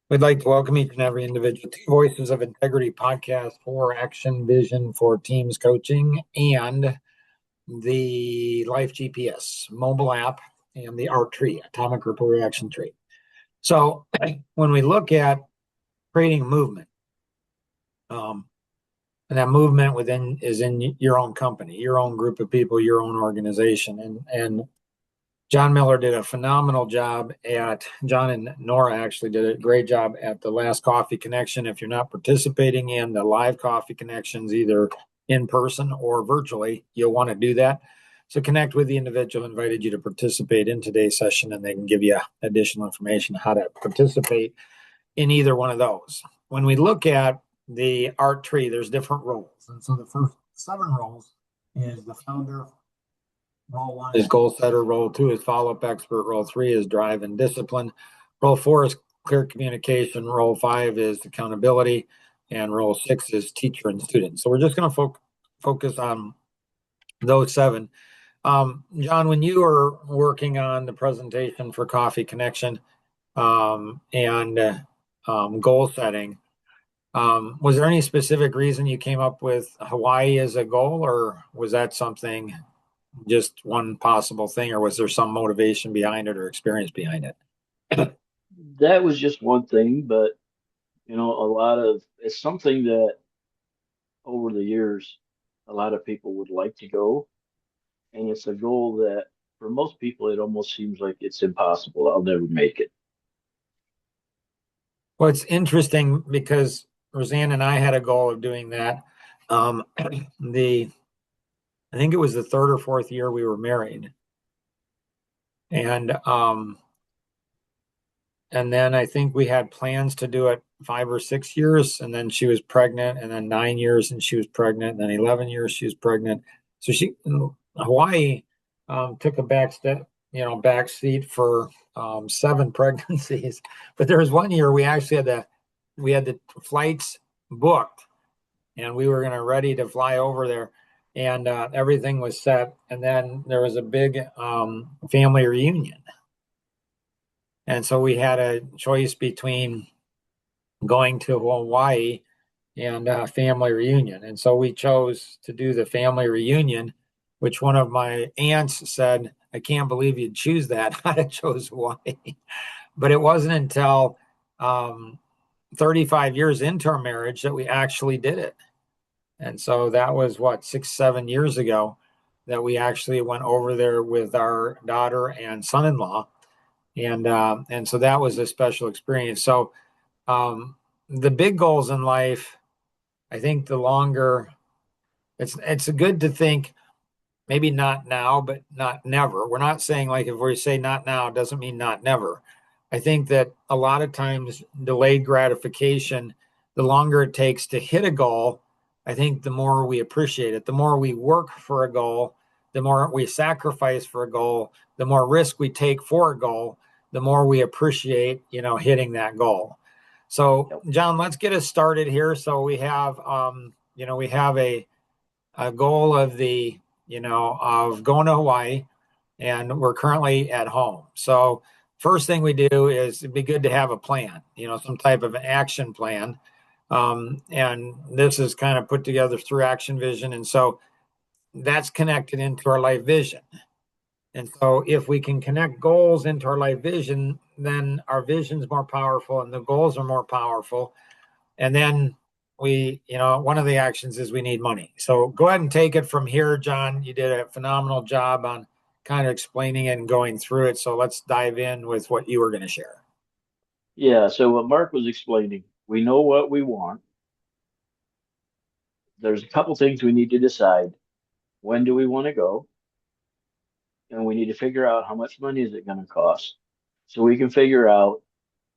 We'd like to welcome each and every individual to Voices of Integrity podcast for Action Vision for Teams Coaching and the Life GPS mobile app and the ART tree, Atomic Ripple Reaction Tree. So when we look at creating movement, and that movement within is in your own company, your own group of people, your own organization. And John Miller did a phenomenal job John and Nora actually did a great job at the last Coffee Connection. If you're not participating in the live Coffee Connections, either in person or virtually, you'll want to do that. So connect with the individual who invited you to participate in today's session, and they can give you additional information how to participate in either one of those. When we look at the ART tree, there's different roles. And so the first 7 roles is the founder. Role 1 is goal setter. Role 2 is follow up expert. Role 3 is drive and discipline. Role 4 is clear communication. Role 5 is accountability. And role 6 is teacher and student. So we're just going to focus on those 7. John, when you were working on the presentation for Coffee Connection and goal setting, was there any specific reason you came up with Hawaii as a goal, or was that something, just one possible thing, or was there some motivation behind it or experience behind it? That was just one thing, but it's something that over the years, a lot of people would like to go, and it's a goal that for most people, it almost seems like it's impossible. I'll never make it. Well, it's interesting because Roseanne and I had a goal of doing that. The I think it was the 3rd or 4th year we were married, and then I think we had plans to do it 5 or 6 years, and then she was pregnant, and then 9 years, and she was pregnant, and then 11 years she was pregnant. So Hawaii took a back seat for 7 pregnancies. But there was one year we actually had the flights booked, and we were gonna ready to fly over there, and everything was set. And then there was a big family reunion, and so we had a choice between going to Hawaii and family reunion. And so we chose to do the family reunion, which one of my aunts said, "I can't believe you'd choose that." I chose Hawaii. But it wasn't until 35 years into our marriage that we actually did it. And so that was what, 6, 7 years ago that we actually went over there with our daughter and son-in-law. And so that was a special experience. So um, the big goals in life, I think the longer it's good to think maybe not now, but not never. We're not saying, like, if we say not now, it doesn't mean not never. I think that a lot of times delayed gratification, the longer it takes to hit a goal, I think the more we appreciate it. The more we work for a goal, the more we sacrifice for a goal, the more risk we take for a goal, the more we appreciate, hitting that goal. So, Yep. John, let's get us started here. So we have a goal of going to Hawaii, and we're currently at home. So first thing we do is it'd be good to have a plan, some type of an action plan. And this is kind of put together through Action Vision. And so that's connected into our life vision. And so if we can connect goals into our life vision, then our vision is more powerful and the goals are more powerful. And then one of the actions is we need money. So go ahead and take it from here, John. You did a phenomenal job on kind of explaining it and going through it. So let's dive in with what you were going to share. Yeah, so what Mark was explaining, we know what we want. There's a couple things we need to decide. When do we want to go? And we need to figure out how much money is it going to cost so we can figure out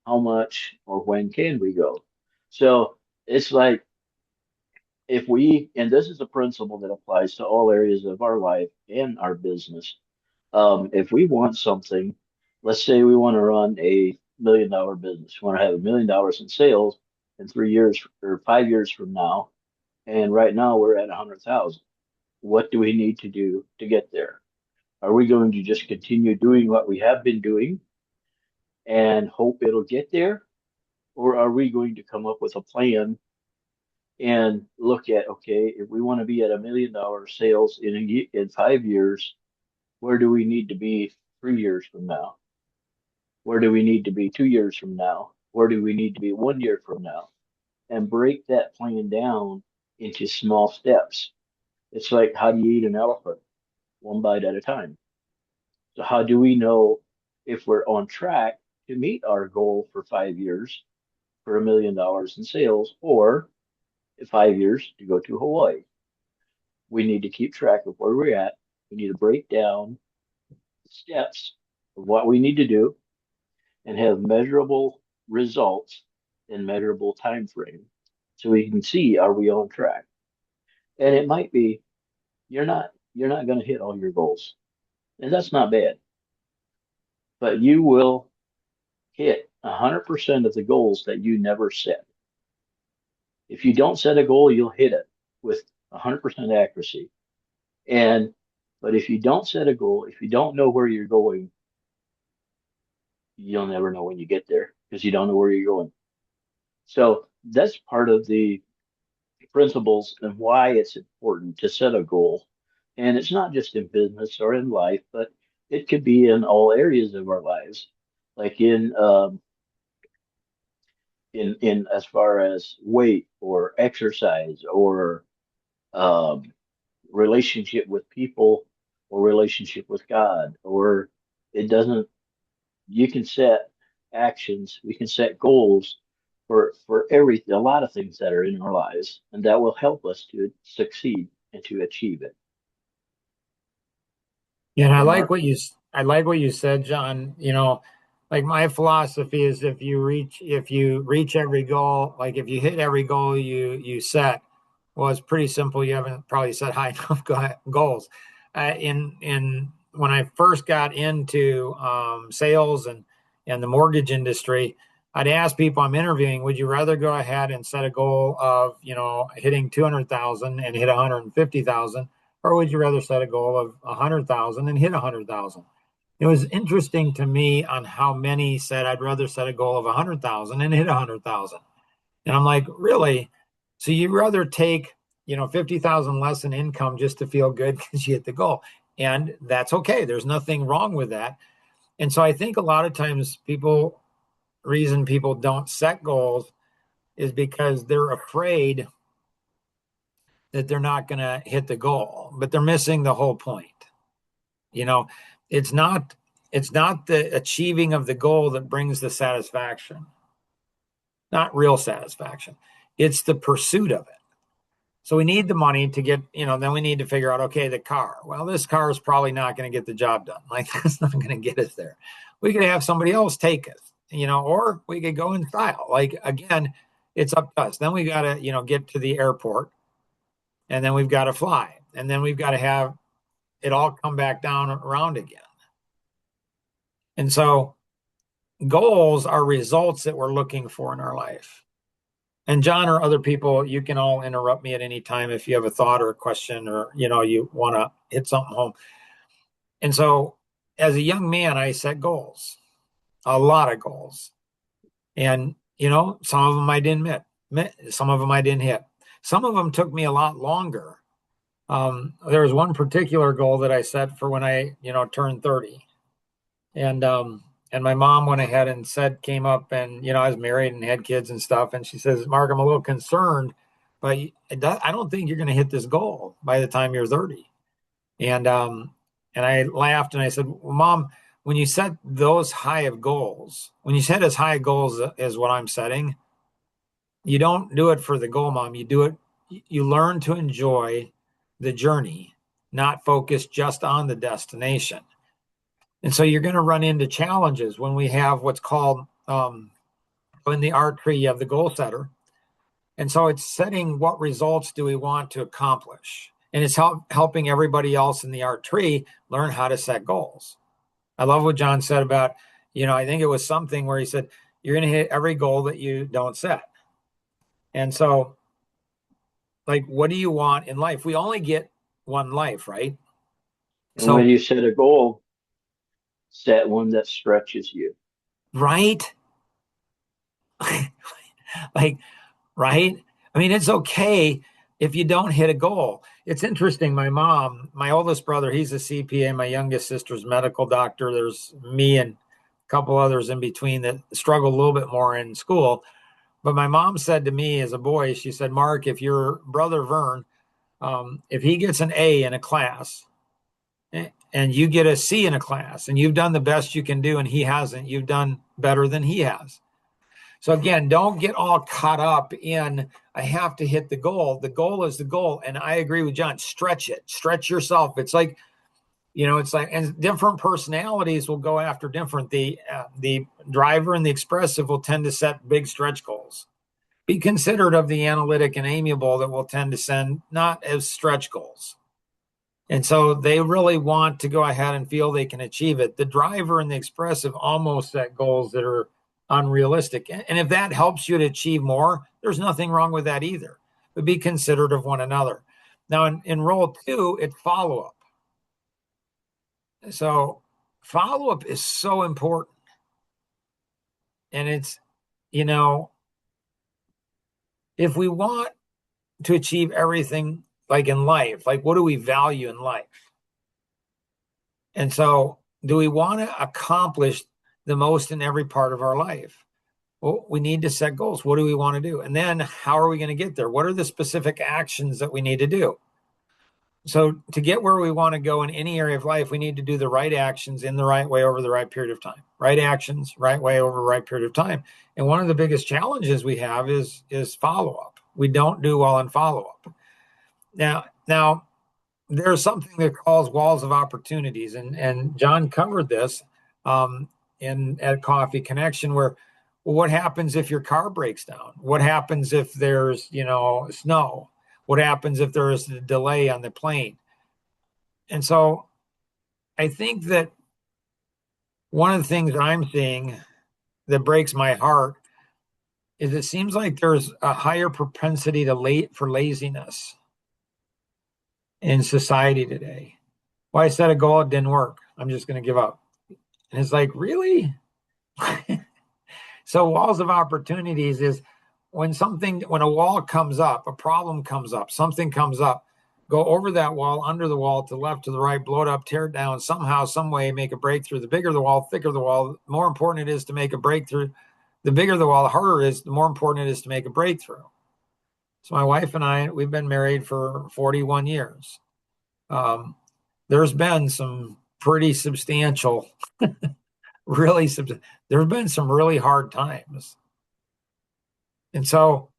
how much or when can we go. So it's like if we, and this is a principle that applies to all areas of our life and our business. If we want something, let's say we want to run a $1 million business, we want to have $1 million in sales in 3 years or 5 years from now, and right now we're at 100,000. What do we need to do to get there? Are we going to just continue doing what we have been doing and hope it'll get there? Or are we going to come up with a plan and look at, okay, if we want to be at $1 million sales in 5 years, where do we need to be 3 years from now? Where do we need to be 2 years from now? Where do we need to be 1 year from now? And break that plan down into small steps. It's like, how do you eat an elephant? One bite at a time. So how do we know if we're on track to meet our goal for 5 years for $1 million in sales, or in 5 years to go to Hawaii? We need to keep track of where we're at. We need to break down the steps of what we need to do and have measurable results in measurable time frame so we can see, are we on track? And it might be you're not going to hit all your goals. And that's not bad. But you will hit 100% of the goals that you never set. If you don't set a goal, you'll hit it with 100% accuracy. And but if you don't set a goal, if you don't know where you're going, you'll never know when you get there because you don't know where you're going. So that's part of the principles and why it's important to set a goal. And it's not just in business or in life, but it could be in all areas of our lives, like in as far as weight or exercise or um, relationship with people or relationship with God, or it doesn't, you can set actions, we can set goals for everything, a lot of things that are in our lives, and that will help us to succeed and to achieve it. Yeah, and So Mark, I like what you said, John. You know, like my philosophy is if you reach every goal, like if you hit every goal you set, well, it's pretty simple. You haven't probably set high enough goals. In when I first got into sales and the mortgage industry, I'd ask people I'm interviewing, would you rather go ahead and set a goal of, you know, hitting 200,000 and hit 150,000, or would you rather set a goal of 100,000 and hit 100,000? It was interesting to me on how many said I'd rather set a goal of 100,000 and hit 100,000. And I'm like, really? So you'd rather take, you know, 50,000 less in income just to feel good because you hit the goal. And that's okay. There's nothing wrong with that. And so I think a lot of times reason people don't set goals is because they're afraid that they're not going to hit the goal, but they're missing the whole point. You know, it's not it's not the achieving of the goal that brings the satisfaction, not real satisfaction. It's the pursuit of it. So we need the money to get, you know, then we need to figure out, okay, the car. Well, this car is probably not going to get the job done. Like, that's not going to get us there. We could have somebody else take us, you know, or we could go in style. Like, again, it's up to us. Then we got to, you know, get to the airport and then we've got to fly. And then we've got to have it all come back down around again. And so goals are results that we're looking for in our life. And John or other people, you can all interrupt me at any time if you have a thought or a question or, you know, you want to hit something home. And so as a young man, I set goals, a lot of goals. And, you know, some of them I didn't some of them I didn't hit. Some of them took me a lot longer. There was one particular goal that I set for when I, you know, turned 30. And my mom went ahead and said, came up and, you know, I was married and had kids and stuff. And she says, Mark, I'm a little concerned, but I don't think you're going to hit this goal by the time you're 30. And I laughed and I said, well, Mom, when you set those high of goals, when you set as high goals as what I'm setting, you don't do it for the goal, Mom. You do it, you learn to enjoy the journey, not focus just on the destination. And so you're going to run into challenges when we have what's called in the art tree, you have the goal setter. And so it's setting what results do we want to accomplish. And it's helping everybody else in the art tree learn how to set goals. I love what John said about, you know, I think it was something where he said, you're going to hit every goal that you don't set. And so, like, what do you want in life? We only get one life, right? and when So, you set a goal, set one that stretches you. right? Like, right? I mean, it's okay if you don't hit a goal. It's interesting. My mom, my oldest brother, he's a CPA. My youngest sister's medical doctor. There's me and a couple others in between that struggle a little bit more in school. But my mom said to me as a boy, she said, Mark, if your brother Vern, if he gets an A in a class and you get a C in a class and you've done the best you can do and he hasn't, you've done better than he has. So again, don't get all caught up in, I have to hit the goal. The goal is the goal. And I agree with John, stretch it, stretch yourself. It's like, it's like, and different personalities will go after different. The driver and the expressive will tend to set big stretch goals. Be considerate of the analytic and amiable that will tend to send not as stretch goals. And so they really want to go ahead and feel they can achieve it. The driver and the expressive almost set goals that are unrealistic. And if that helps you to achieve more, there's nothing wrong with that either. But be considerate of one another. Now, in role 2, it's follow up. So follow up is so important. And it's, if we want to achieve everything like in life, like what do we value in life? And so do we want to accomplish the most in every part of our life? Well, we need to set goals. What do we want to do? And then how are we going to get there? What are the specific actions that we need to do? So to get where we want to go in any area of life, we need to do the right actions in the right way over the right period of time. Right actions, right way over the right period of time. And one of the biggest challenges we have is follow-up. We don't do well in follow-up. Now there's something that calls walls of opportunities, and John covered this at Coffee Connection, where what happens if your car breaks down? What happens if there's snow? What happens if there is a delay on the plane? And so I think that one of the things that I'm seeing that breaks my heart is it seems like there's a higher propensity for laziness in society today. Well, I set a goal, it didn't work. I'm just going to give up. And it's like, really? So walls of opportunities is when a wall comes up, a problem comes up, something comes up, go over that wall, under the wall, to the left, to the right, blow it up, tear it down, somehow, some way, make a breakthrough. The bigger the wall, thicker the wall, the more important it is to make a breakthrough. The bigger the wall, the harder it is, the more important it is to make a breakthrough. So my wife and I, we've been married for 41 years. There's been some pretty substantial, there's been some really hard times. And so,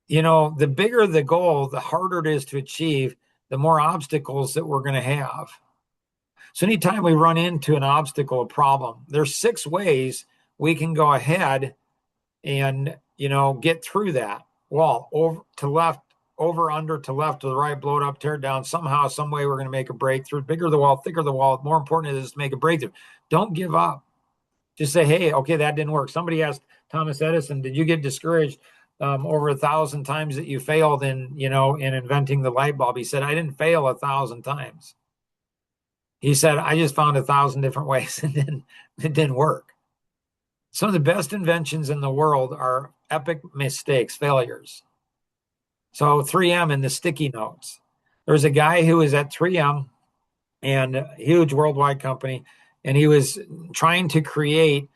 the bigger the goal, the harder it is to achieve, the more obstacles that we're going to have. So anytime we run into an obstacle, a problem, there's 6 ways we can go ahead and, get through that wall, over to left, over, under, to left, to the right, blow it up, tear it down. Somehow, some way we're going to make a breakthrough. Bigger the wall, thicker the wall. More important it is to make a breakthrough. Don't give up. Just say, hey, okay, that didn't work. Somebody asked Thomas Edison, did you get discouraged over 1,000 times that you failed in inventing the light bulb? He said, I didn't fail 1,000 times. He said, I just found 1,000 different ways and then it didn't work. Some of the best inventions in the world are epic mistakes, failures. So 3M and the sticky notes. There's a guy who was at 3M, and a huge worldwide company, and he was trying to create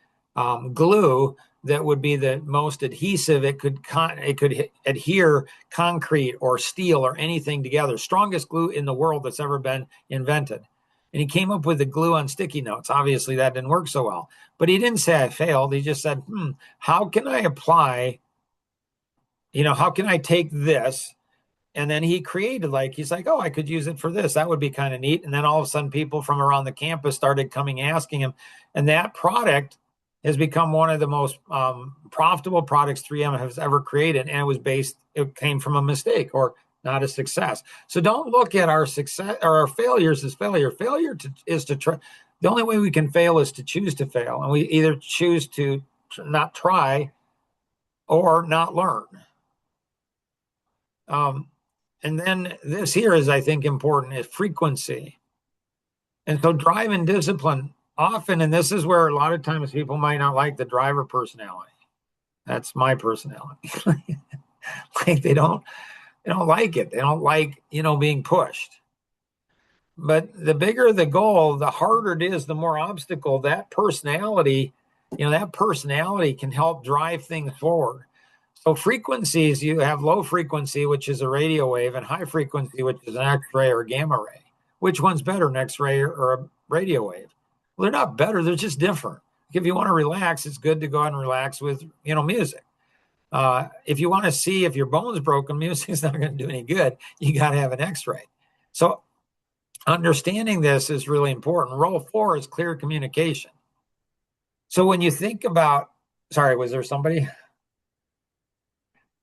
glue that would be the most adhesive. It could adhere concrete or steel or anything together. Strongest glue in the world that's ever been invented. And he came up with the glue on sticky notes. Obviously, that didn't work so well. But he didn't say I failed. He just said, how can I apply, how can I take this? And then he created, he's like, oh, I could use it for this. That would be kind of neat. And then all of a sudden, people from around the campus started coming, asking him. And that product has become one of the most profitable products 3M has ever created. And it came from a mistake or not a success. So don't look at our success or our failures as failure. Failure is to try. The only way we can fail is to choose to fail. And we either choose to not try or not learn. And then this here is, I think, important, is frequency. And so drive and discipline often, and this is where a lot of times people might not like the driver personality. That's my personality. Like they don't like it. They don't like, being pushed. But the bigger the goal, the harder it is, the more obstacle that personality can help drive things forward. So frequencies, you have low frequency, which is a radio wave, and high frequency, which is an X-ray or a gamma ray. Which one's better, an X-ray or a radio wave? Well, they're not better. They're just different. If you want to relax, it's good to go out and relax with, music. If you want to see if your bone's broken, music's not going to do any good. You got to have an X-ray. So understanding this is really important. Role 4 is clear communication. So when you think about, sorry, was there somebody?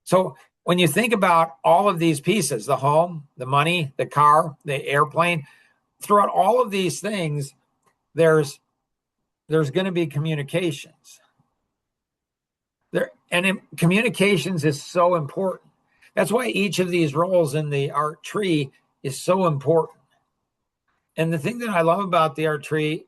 So when you think about all of these pieces, the home, the money, the car, the airplane, throughout all of these things, there's going to be communications. Communications is so important. That's why each of these roles in the art tree is so important. And the thing that I love about the art tree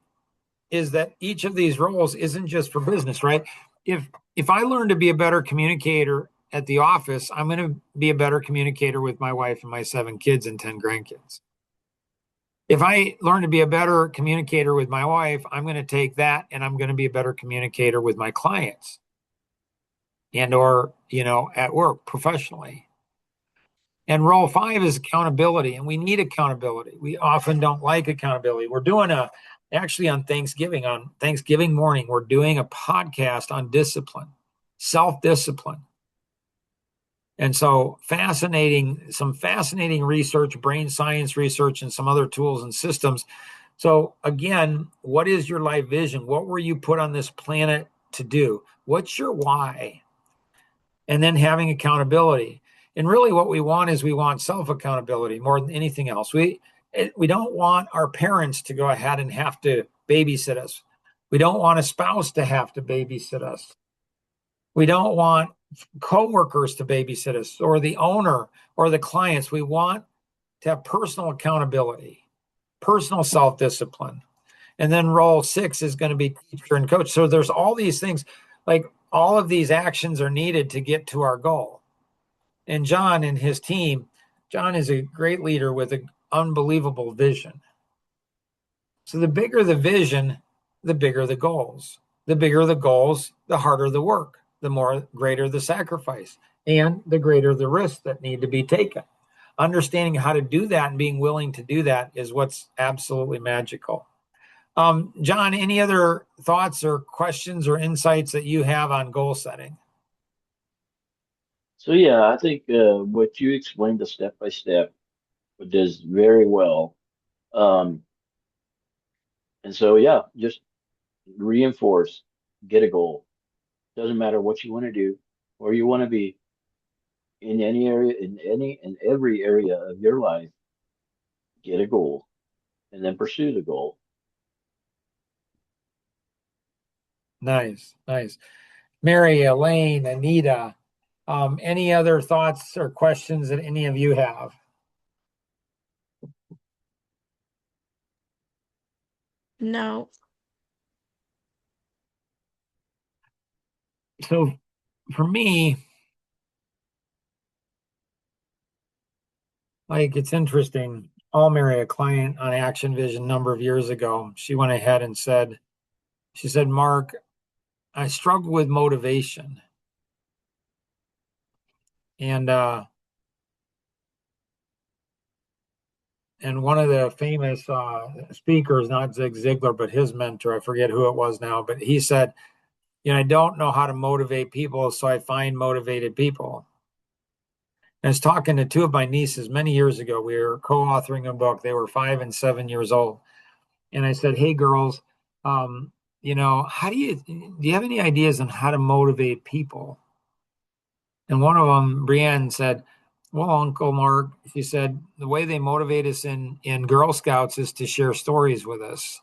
is that each of these roles isn't just for business, right? If I learn to be a better communicator at the office, I'm going to be a better communicator with my wife and my 7 kids and 10 grandkids. If I learn to be a better communicator with my wife, I'm going to take that and I'm going to be a better communicator with my clients and or, at work professionally. And role 5 is accountability, and we need accountability. We often don't like accountability. We're doing actually on Thanksgiving morning, we're doing a podcast on discipline, self-discipline. And so some fascinating research, brain science research, and some other tools and systems. So again, what is your life vision? What were you put on this planet to do? What's your why? And then having accountability. And really what we want self-accountability more than anything else. We don't want our parents to go ahead and have to babysit us. We don't want a spouse to have to babysit us. We don't want coworkers to babysit us or the owner or the clients. We want to have personal accountability, personal self-discipline. And then role 6 is going to be teacher and coach. So there's all these things, like all of these actions are needed to get to our goal. And John and his team, John is a great leader with an unbelievable vision. So the bigger the vision, the bigger the goals. The bigger the goals, the harder the work, the more greater the sacrifice, and the greater the risks that need to be taken. Understanding how to do that and being willing to do that is what's absolutely magical. John, any other thoughts or questions or insights that you have on goal setting? So yeah, I think what you explained the step by step does very well. Um, and so yeah, just reinforce, get a goal. Doesn't matter what you want to do, where you want to be in any area, in every area of your life. Get a goal, and then pursue the goal. Nice. Mary, Elaine, Anita, any other thoughts or questions that any of you have? No. So for me, like it's interesting. I'll marry a client on Action Vision a number of years ago. She went ahead and she said, Mark, I struggle with motivation. And one of the famous speakers, not Zig Ziglar, but his mentor, I forget who it was now, but he said, I don't know how to motivate people, so I find motivated people. And I was talking to 2 of my nieces many years ago. We were co-authoring a book. They were 5 and 7 years old. And I said, hey, girls, how do you have any ideas on how to motivate people? And one of them, Brienne, said, well, Uncle Mark, she said, the way they motivate us in Girl Scouts is to share stories with us.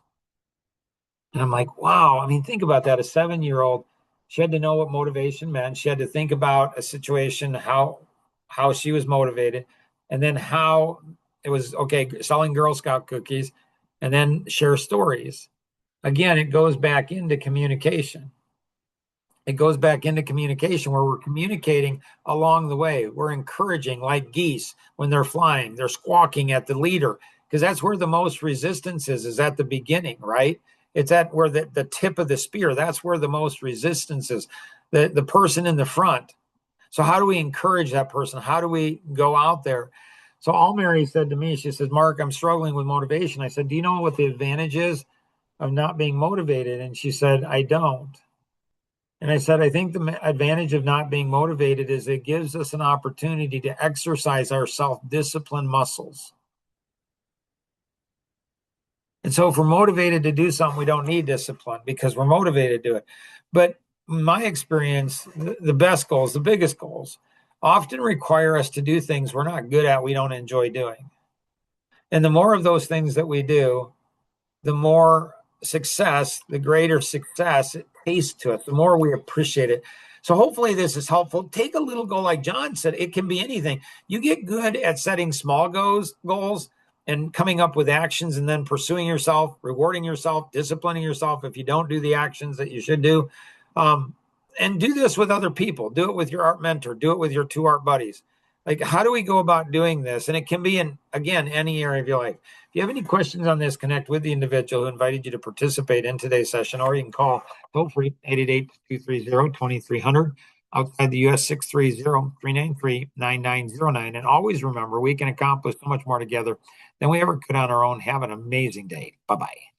And I'm like, wow. I mean, think about that. A 7-year-old, she had to know what motivation meant. She had to think about a situation, how she was motivated, and then how it was, okay, selling Girl Scout cookies, and then share stories. again, it goes back into communication. It goes back into communication where we're communicating along the way. We're encouraging, like geese when they're flying, they're squawking at the leader, because that's where the most resistance is at the beginning, right? It's at where the tip of the spear, that's where the most resistance is, the person in the front. So how do we encourage that person? How do we go out there? So all Mary said to me, she says, Mark, I'm struggling with motivation. I said, do you know what the advantage is of not being motivated? And she said, I don't. And I said, I think the advantage of not being motivated is it gives us an opportunity to exercise our self-discipline muscles. And so if we're motivated to do something, we don't need discipline because we're motivated to do it. But in my experience, the best goals, the biggest goals, often require us to do things we're not good at, we don't enjoy doing. And the more of those things that we do, the more success, the greater success it tastes to us, the more we appreciate it. So hopefully this is helpful. Take a little goal, like John said, it can be anything. You get good at setting small goals and coming up with actions and then pursuing yourself, rewarding yourself, disciplining yourself if you don't do the actions that you should do. And do this with other people. Do it with your art mentor. Do it with your 2 art buddies. Like, how do we go about doing this? And it can be in, again, any area of your life. If you have any questions on this, connect with the individual who invited you to participate in today's session, or you can call toll-free 888-230-2300, outside the U.S. 630-393-9909. And always remember, we can accomplish so much more together than we ever could on our own. Have an amazing day. Bye-bye.